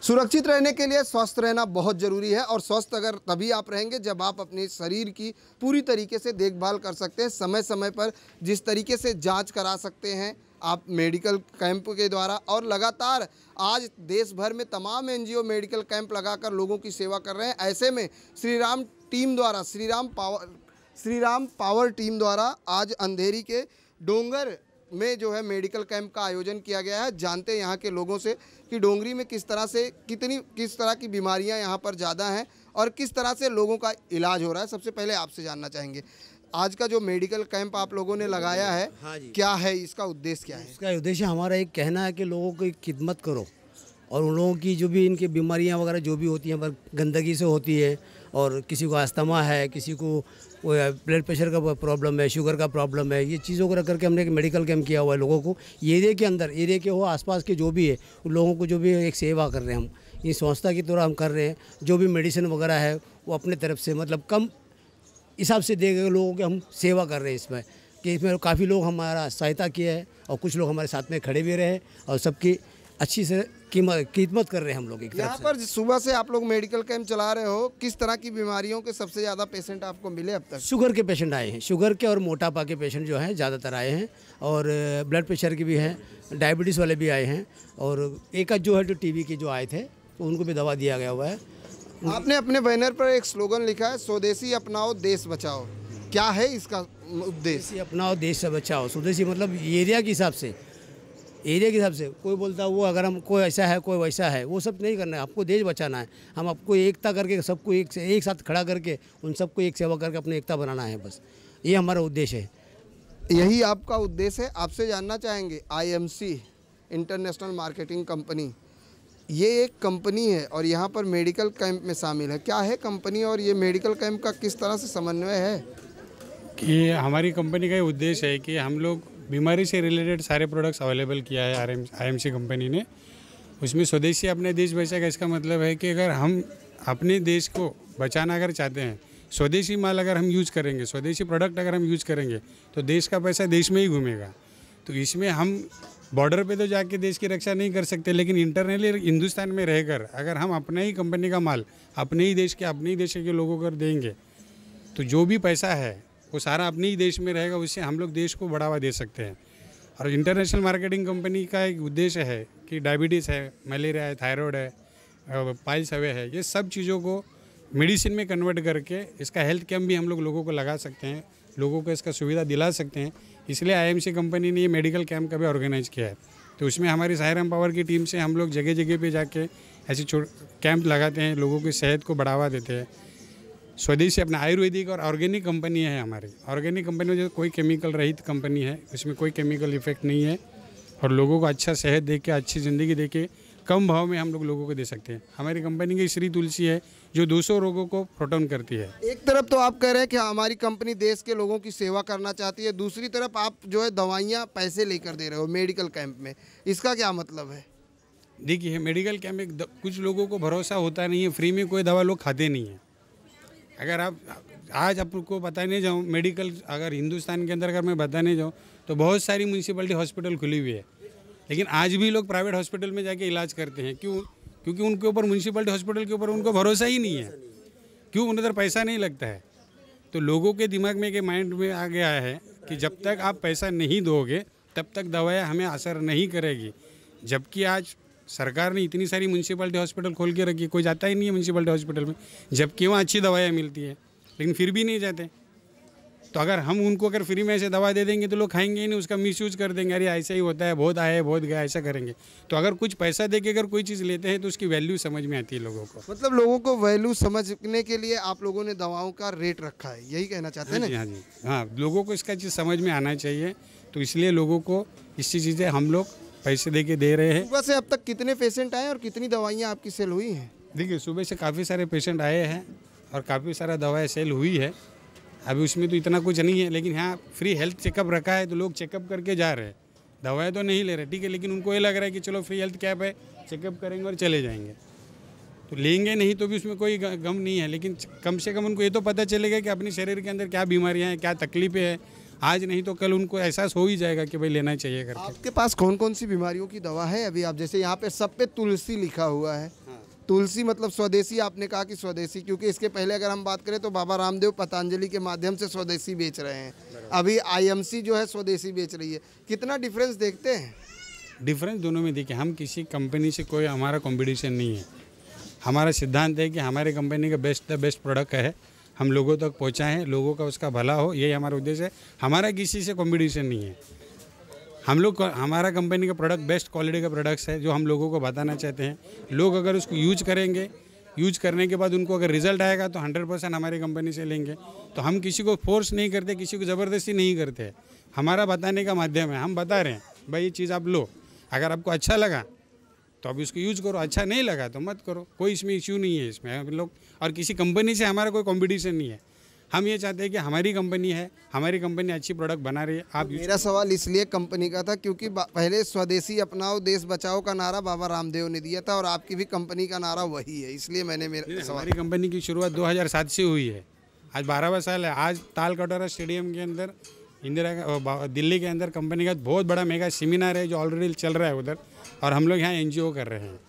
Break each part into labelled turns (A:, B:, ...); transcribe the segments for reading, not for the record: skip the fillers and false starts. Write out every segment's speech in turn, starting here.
A: सुरक्षित रहने के लिए स्वस्थ रहना बहुत ज़रूरी है और स्वस्थ अगर तभी आप रहेंगे जब आप अपने शरीर की पूरी तरीके से देखभाल कर सकते हैं। समय समय पर जिस तरीके से जांच करा सकते हैं आप मेडिकल कैंप के द्वारा, और लगातार आज देश भर में तमाम एनजीओ मेडिकल कैंप लगाकर लोगों की सेवा कर रहे हैं। ऐसे में श्रीराम पावर टीम द्वारा आज अंधेरी के डोंगर में जो है मेडिकल कैंप का आयोजन किया गया है। जानते हैं यहाँ के लोगों से कि डोंगरी में किस तरह की बीमारियाँ यहाँ पर ज़्यादा हैं और किस तरह से लोगों का इलाज हो रहा है। सबसे पहले आपसे जानना चाहेंगे, आज का जो मेडिकल कैंप आप लोगों ने लगाया है, क्या है इसका उद्देश्य, क्या है?
B: इसका उद्देश्य हमारा एक कहना है कि लोगों की खिदमत करो और उन लोगों की जो भी इनकी बीमारियां वगैरह जो भी होती हैं गंदगी से होती है, और किसी को अस्थमा है, किसी को ब्लड प्रेशर का प्रॉब्लम है, शुगर का प्रॉब्लम है, ये चीज़ों को रख करके हमने एक मेडिकल कैंप किया हुआ है लोगों को एरिया के अंदर, एरिया के हो आसपास के जो भी है उन लोगों को जो भी एक सेवा कर रहे हैं हम इस संस्था की तरह हम कर रहे हैं। जो भी मेडिसिन वगैरह है वो अपने तरफ से मतलब कम हिसाब से दे गए लोगों की हम सेवा कर रहे हैं इसमें, कि इसमें काफ़ी लोग हमारा सहायता किया है और कुछ लोग हमारे साथ में खड़े भी रहे और सबकी अच्छी से कीमत कर रहे हैं हम लोग।
A: यहाँ पर सुबह से आप लोग मेडिकल कैंप चला रहे हो, किस तरह की बीमारियों के सबसे ज़्यादा पेशेंट आपको मिले अब तक?
B: शुगर के पेशेंट आए हैं, शुगर के और मोटापा के पेशेंट जो हैं ज़्यादातर आए हैं, और ब्लड प्रेशर के भी हैं, डायबिटीज़ वाले भी आए हैं, और एक जो है जो टीबी के जो आए थे तो उनको भी दवा दिया गया हुआ है।
A: आपने अपने बैनर पर एक स्लोगन लिखा है, स्वदेशी अपनाओ देश बचाओ, क्या है इसका उद्देश्य?
B: स्वदेशी अपनाओ देश से बचाओ। स्वदेशी मतलब एरिया के हिसाब से, कोई बोलता है वो अगर हम कोई ऐसा है कोई वैसा है, वो सब नहीं करना है, आपको देश बचाना है। हम आपको एकता करके सबको एक साथ खड़ा करके उन सबको एक सेवा करके अपने एकता बनाना है, बस ये हमारा उद्देश्य है।
A: यही आपका उद्देश्य है। आपसे जानना चाहेंगे, IMC इंटरनेशनल मार्केटिंग कंपनी, ये एक कंपनी है और यहाँ पर मेडिकल कैंप में शामिल है। क्या है कंपनी और ये मेडिकल कैंप का किस तरह से समन्वय है?
C: कि हमारी कंपनी का ये उद्देश्य है कि हम लोग बीमारी से रिलेटेड सारे प्रोडक्ट्स अवेलेबल किया है IMC कंपनी ने। उसमें स्वदेशी अपने देश बचाएगा, इसका मतलब है कि अगर हम अपने देश को बचाना अगर चाहते हैं, स्वदेशी माल अगर हम यूज़ करेंगे, स्वदेशी प्रोडक्ट अगर हम यूज़ करेंगे तो देश का पैसा देश में ही घूमेगा। तो इसमें हम बॉर्डर पे तो जाके देश की रक्षा नहीं कर सकते, लेकिन इंटरनली हिंदुस्तान में रहकर अगर हम अपने ही कंपनी का माल अपने ही देश के लोगों को देंगे तो जो भी पैसा है वो सारा अपने ही देश में रहेगा। उससे हम लोग देश को बढ़ावा दे सकते हैं। और इंटरनेशनल मार्केटिंग कंपनी का एक उद्देश्य है कि डायबिटीज़ है, मलेरिया है, थायराइड है, पाइल्स हवे है, ये सब चीज़ों को मेडिसिन में कन्वर्ट करके इसका हेल्थ कैंप भी हम लोगों को लगा सकते हैं, लोगों को इसका सुविधा दिला सकते हैं। इसलिए IMC कंपनी ने ये मेडिकल कैंप का भी ऑर्गेनाइज किया है। तो उसमें हमारी सायराम पावर की टीम से हम लोग जगह जगह पे जाके ऐसे कैंप लगाते हैं, लोगों की सेहत को बढ़ावा देते हैं। स्वदेशी अपना आयुर्वेदिक और ऑर्गेनिक कंपनी है हमारी। ऑर्गेनिक कंपनी में जो कोई केमिकल रहित कंपनी है, उसमें कोई केमिकल इफेक्ट नहीं है और लोगों को अच्छा सेहत दे के, अच्छी ज़िंदगी दे के कम भाव में हम लोग लोगों को दे सकते हैं। हमारी कंपनी की श्री तुलसी है जो 200 रोगों को प्रोटोन करती है।
A: एक तरफ तो आप कह रहे हैं कि हमारी कंपनी देश के लोगों की सेवा करना चाहती है, दूसरी तरफ आप जो है दवाइयाँ पैसे लेकर दे रहे हो मेडिकल कैंप में, इसका क्या मतलब है?
C: देखिए, मेडिकल कैंप में कुछ लोगों को भरोसा होता नहीं है, फ्री में कोई दवा लोग खाते नहीं हैं। अगर आप आज आपको बताने जाऊँ मेडिकल, अगर हिंदुस्तान के अंदर अगर मैं बताने जाऊँ तो बहुत सारी म्यूनसिपलिटी हॉस्पिटल खुली हुई है, लेकिन आज भी लोग प्राइवेट हॉस्पिटल में जाके इलाज करते हैं। क्यों? क्योंकि उनके ऊपर म्यूनसिपलिटी हॉस्पिटल के ऊपर उनको भरोसा ही नहीं है। क्यों? उन उधर पैसा नहीं लगता है। तो लोगों के दिमाग में के माइंड में आ गया है कि जब तक आप पैसा नहीं दोगे तब तक दवाएं हमें असर नहीं करेगी। जबकि आज सरकार ने इतनी सारी म्यूनसिपलिटी हॉस्पिटल खोल के रखी है, कोई जाता ही नहीं है म्यूनसिपलिटी हॉस्पिटल में, जबकि वहाँ अच्छी दवाएँ मिलती है, लेकिन फिर भी नहीं जाते। तो अगर हम उनको अगर फ्री में ऐसे दवा दे देंगे तो लोग खाएंगे ही नहीं, उसका मिसयूज कर देंगे, अरे ऐसा ही होता है, बहुत आया बहुत गया, ऐसा करेंगे। तो अगर कुछ पैसा दे के अगर कोई चीज़ लेते हैं तो उसकी वैल्यू समझ में आती है लोगों को।
A: मतलब लोगों को वैल्यू समझने के लिए आप लोगों ने दवाओं का रेट रखा है, यही कहना चाहते हैं ना?
C: हाँ जी, हाँ, लोगों को इसका चीज़ समझ में आना चाहिए, तो इसलिए लोगों को इसी चीज़ें हम लोग पैसे दे के दे रहे हैं।
A: सुबह से अब तक कितने पेशेंट आए और कितनी दवाइयाँ आपकी सेल हुई हैं?
C: देखिए, सुबह से काफ़ी सारे पेशेंट आए हैं और काफ़ी सारा दवाएँ सेल हुई है। अभी उसमें तो इतना कुछ नहीं है, लेकिन हाँ फ्री हेल्थ चेकअप रखा है तो लोग चेकअप करके जा रहे हैं, दवाएं तो नहीं ले रहे, ठीक है, लेकिन उनको ये लग रहा है कि चलो फ्री हेल्थ कैंप है, चेकअप करेंगे और चले जाएंगे। तो लेंगे नहीं तो भी उसमें कोई गम नहीं है, लेकिन कम से कम उनको ये तो पता चलेगा कि अपने शरीर के अंदर क्या बीमारियाँ हैं, क्या तकलीफें हैं। आज नहीं तो कल उनको एहसास हो ही जाएगा कि भाई लेना चाहिए करके।
A: आपके पास कौन कौन सी बीमारियों की दवा है? अभी आप जैसे यहाँ पे सब पे तुलसी लिखा हुआ है, तुलसी मतलब स्वदेशी, आपने कहा कि स्वदेशी, क्योंकि इसके पहले अगर हम बात करें तो बाबा रामदेव पतंजलि के माध्यम से स्वदेशी बेच रहे हैं, अभी आईएमसी जो है स्वदेशी बेच रही है, कितना डिफरेंस देखते हैं?
C: डिफरेंस दोनों में देखिए, हम किसी कंपनी से कोई हमारा कंपटीशन नहीं है। हमारा सिद्धांत है कि हमारी कंपनी का बेस्ट प्रोडक्ट है, हम लोगों तक पहुँचाएँ, लोगों का उसका भला हो, यही हमारा उद्देश्य है। हमारा किसी से कंपटीशन नहीं है। हमारा कंपनी का प्रोडक्ट बेस्ट क्वालिटी का प्रोडक्ट्स है जो हम लोगों को बताना चाहते हैं। लोग अगर उसको यूज करेंगे, यूज करने के बाद उनको अगर रिजल्ट आएगा तो 100% हमारी कंपनी से लेंगे। तो हम किसी को फोर्स नहीं करते, किसी को ज़बरदस्ती नहीं करते। हमारा बताने का माध्यम है, हम बता रहे हैं भाई ये चीज़ आप लो, अगर आपको अच्छा लगा तो अब इसको यूज करो, अच्छा नहीं लगा तो मत करो, कोई इसमें इश्यू नहीं है। इसमें हम लोग और किसी कंपनी से हमारा कोई कंपटीशन नहीं है। हम ये चाहते हैं कि हमारी कंपनी है, हमारी कंपनी अच्छी प्रोडक्ट बना रही है। आप
A: मेरा सवाल इसलिए कंपनी का था क्योंकि पहले स्वदेशी अपनाओ देश बचाओ का नारा बाबा रामदेव ने दिया था और आपकी भी कंपनी का नारा वही है, इसलिए मैंने मेरा सवाल।
C: हमारी कंपनी की शुरुआत 2007 से हुई है, आज 12वां साल है। आज ताल कटोरा स्टेडियम के अंदर दिल्ली के अंदर कंपनी का बहुत बड़ा मेगा सेमिनार है जो ऑलरेडी चल रहा है उधर, और हम लोग यहाँ एनजीओ कर रहे हैं।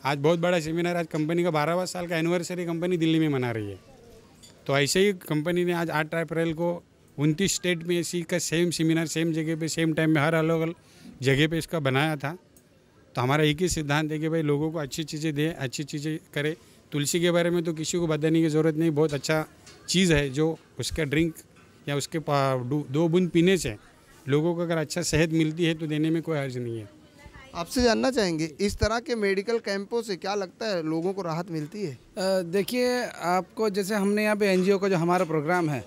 C: आज बहुत बड़ा सेमिनार, आज कंपनी का 12वां साल का एनिवर्सरी कंपनी दिल्ली में मना रही है। तो ऐसे ही कंपनी ने आज 8 अप्रैल को 29 स्टेट में इसी का सेम सेमिनार सेम जगह पे सेम टाइम में हर अलग अलग जगह पे इसका बनाया था। तो हमारा एक ही सिद्धांत है कि भाई लोगों को अच्छी चीज़ें दें, अच्छी चीज़ें करें। तुलसी के बारे में तो किसी को बताने की ज़रूरत नहीं, बहुत अच्छा चीज़ है जो उसका ड्रिंक या उसके 2 बूंद पीने से लोगों को अगर अच्छा सेहत मिलती है तो देने में कोई हर्ज नहीं है।
A: आपसे जानना चाहेंगे इस तरह के मेडिकल कैंपों से क्या लगता है लोगों को राहत मिलती है?
D: देखिए, आपको जैसे हमने यहाँ पे एनजीओ का जो हमारा प्रोग्राम है,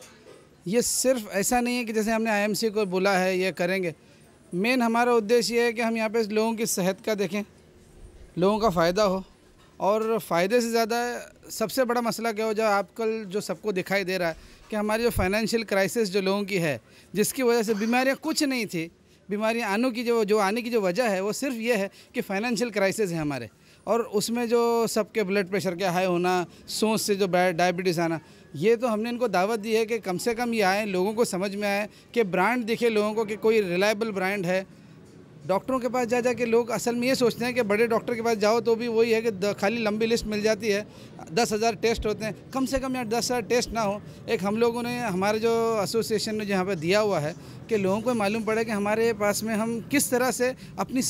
D: ये सिर्फ ऐसा नहीं है कि जैसे हमने आईएमसी को बोला है ये करेंगे। मेन हमारा उद्देश्य ये है कि हम यहाँ पे लोगों की सेहत का देखें, लोगों का फ़ायदा हो, और फ़ायदे से ज़्यादा सबसे बड़ा मसला क्या हो, जो आजकल जो सबको दिखाई दे रहा है कि हमारी जो फाइनेंशियल क्राइसिस जो लोगों की है, जिसकी वजह से बीमारियाँ कुछ नहीं थी, बीमारियाँ आने की जो वजह है वो सिर्फ ये है कि फाइनेंशियल क्राइसिस है हमारे, और उसमें जो सबके ब्लड प्रेशर का हाई होना, सोच से जो डायबिटीज़ आना, ये तो हमने इनको दावत दी है कि कम से कम ये आए, लोगों को समझ में आए कि ब्रांड दिखे लोगों को कि कोई रिलायबल ब्रांड है। डॉक्टरों के पास जा के लोग असल में ये सोचते हैं कि बड़े डॉक्टर के पास जाओ तो भी वही है कि खाली लंबी लिस्ट मिल जाती है, 10,000 टेस्ट होते हैं। कम से कम यार 10,000 टेस्ट ना हो। एक हम लोगों ने, हमारे जो एसोसिएशन ने जहाँ पर दिया हुआ है कि लोगों को मालूम पड़े कि हमारे पास में हम किस तरह से अपनी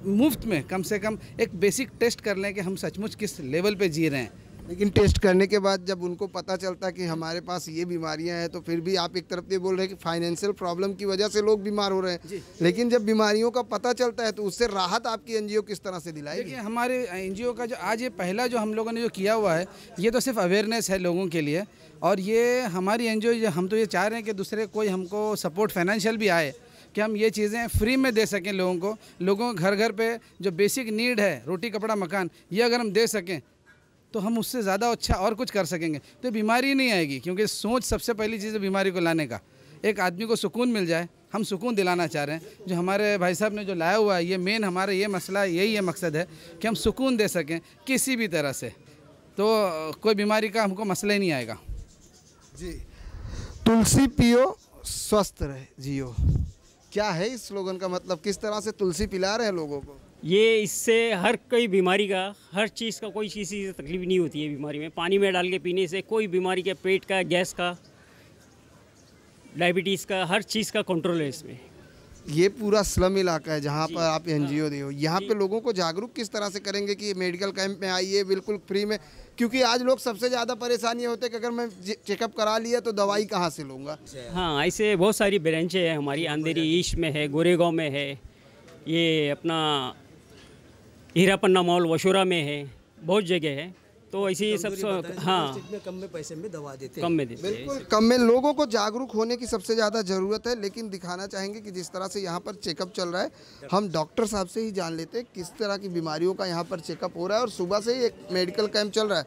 D: मुफ्त में कम से कम एक बेसिक टेस्ट कर लें कि हम सचमुच किस लेवल पे जी रहे हैं।
A: लेकिन टेस्ट करने के बाद जब उनको पता चलता है कि हमारे पास ये बीमारियां हैं, तो फिर भी आप एक तरफ ये बोल रहे हैं कि फाइनेंशियल प्रॉब्लम की वजह से लोग बीमार हो रहे हैं, लेकिन जब बीमारियों का पता चलता है तो उससे राहत आपकी एनजीओ किस तरह से दिलाएगी?
D: देखिए, हमारे एनजीओ का जो आज ये पहला जो हम लोगों ने जो किया हुआ है, ये तो सिर्फ अवेयरनेस है लोगों के लिए, और ये हमारी एनजीओ, हम तो ये चाह रहे हैं कि दूसरे कोई हमको सपोर्ट फाइनेंशियल भी आए कि हम ये चीज़ें फ्री में दे सकें लोगों को घर घर पे जो बेसिक नीड है, रोटी कपड़ा मकान, ये अगर हम दे सकें तो हम उससे ज़्यादा अच्छा और कुछ कर सकेंगे तो बीमारी नहीं आएगी। क्योंकि सोच सबसे पहली चीज़ है बीमारी को लाने का, एक आदमी को सुकून मिल जाए, हम सुकून दिलाना चाह रहे हैं। जो हमारे भाई साहब ने जो लाया हुआ है, ये मेन हमारा ये मसला, यही है मकसद है कि हम सुकून दे सकें किसी भी तरह से, तो कोई बीमारी का हमको मसला ही नहीं आएगा।
A: जी, तुलसी पियो स्वस्थ रहे जियो, क्या है इस स्लोगन का मतलब? किस तरह से तुलसी पिला रहे हैं लोगों को?
E: ये इससे हर कोई बीमारी का, हर चीज़ का, कोई चीज़ से तकलीफ नहीं होती है बीमारी में। पानी में डाल के पीने से कोई बीमारी के, पेट का, गैस का, डायबिटीज़ का, हर चीज़ का कंट्रोल है इसमें।
A: ये पूरा स्लम इलाका है जहाँ पर आप एनजीओ दे हो, यहाँ पे लोगों को जागरूक किस तरह से करेंगे कि मेडिकल कैंप में आइए बिल्कुल फ्री में? क्योंकि आज लोग सबसे ज़्यादा परेशानी होते हैं कि अगर मैं चेकअप करा लिया तो दवाई कहाँ से लूँगा।
E: हाँ, ऐसे बहुत सारी ब्रांचें हैं हमारी, अंधेरी ईस्ट में है, गोरेगांव में है, ये अपना हीरापन्ना मॉल वशोरा में है, बहुत जगह है। तो ऐसे ही सब हाँ,
B: कम में पैसे में दवा देते हैं,
E: कम में देते हैं।
A: बिल्कुल कम में। लोगों को जागरूक होने की सबसे ज़्यादा ज़रूरत है, लेकिन दिखाना चाहेंगे कि जिस तरह से यहाँ पर चेकअप चल रहा है, हम डॉक्टर साहब से ही जान लेते हैं किस तरह की बीमारियों का यहाँ पर चेकअप हो रहा है, और सुबह से ही एक मेडिकल कैंप चल रहा है।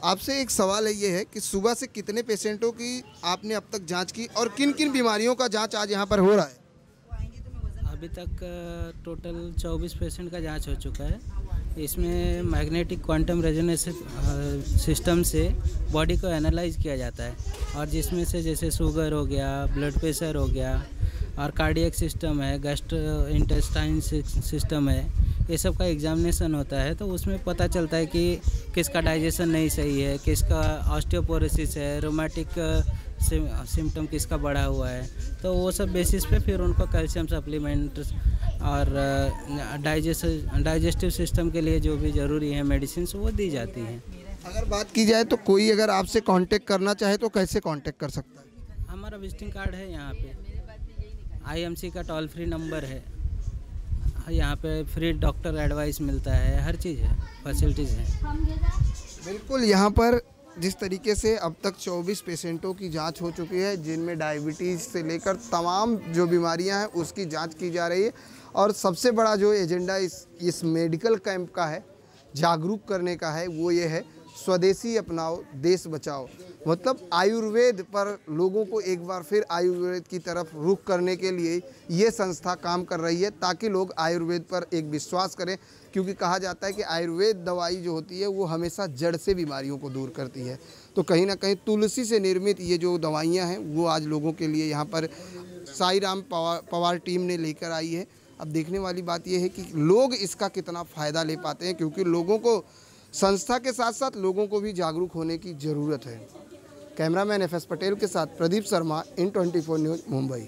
A: आपसे एक सवाल है, ये है कि सुबह से कितने पेशेंटों की आपने अब तक जाँच की और किन किन बीमारियों का जाँच आज यहाँ पर हो रहा है?
F: अभी तक टोटल 24 पेशेंट का जांच हो चुका है। इसमें मैग्नेटिक क्वांटम रेजोनेंस सिस्टम से बॉडी को एनालाइज किया जाता है, और जिसमें से जैसे शुगर हो गया, ब्लड प्रेशर हो गया, और कार्डियक सिस्टम है, गैस्ट्रो इंटेस्टाइन सिस्टम है, ये सब का एग्जामिनेशन होता है, तो उसमें पता चलता है कि किसका डाइजेशन नहीं सही है, किसका ऑस्टियोपोरोसिस है, रोमेटिक सिम्टम किसका बढ़ा हुआ है। तो वो सब बेसिस पे फिर उनको कैल्शियम सप्लीमेंट और डाइजेस्टिव सिस्टम के लिए जो भी ज़रूरी है मेडिसिन वो दी जाती हैं।
A: अगर बात की जाए तो कोई अगर आपसे कांटेक्ट करना चाहे तो कैसे कांटेक्ट कर सकता है?
F: हमारा विजिटिंग कार्ड है यहाँ पे, आईएमसी का टोल फ्री नंबर है, यहाँ पे फ्री डॉक्टर एडवाइस मिलता है, हर चीज़ है, फैसिलिटीज़ हैं।
A: बिल्कुल, यहाँ पर जिस तरीके से अब तक 24 पेशेंटों की जांच हो चुकी है, जिनमें डायबिटीज़ से लेकर तमाम जो बीमारियां हैं उसकी जांच की जा रही है। और सबसे बड़ा जो एजेंडा इस मेडिकल कैंप का है, जागरूक करने का है, वो ये है स्वदेशी अपनाओ देश बचाओ। मतलब आयुर्वेद पर लोगों को एक बार फिर आयुर्वेद की तरफ रुख करने के लिए ये संस्था काम कर रही है, ताकि लोग आयुर्वेद पर एक विश्वास करें। क्योंकि कहा जाता है कि आयुर्वेद दवाई जो होती है वो हमेशा जड़ से बीमारियों को दूर करती है। तो कहीं ना कहीं तुलसी से निर्मित ये जो दवाइयाँ हैं वो आज लोगों के लिए यहाँ पर साई राम पवार टीम ने लेकर आई है। अब देखने वाली बात यह है कि लोग इसका कितना फ़ायदा ले पाते हैं, क्योंकि लोगों को संस्था के साथ साथ लोगों को भी जागरूक होने की ज़रूरत है। कैमरामैन FS पटेल के साथ प्रदीप शर्मा, IN24 न्यूज़, मुंबई।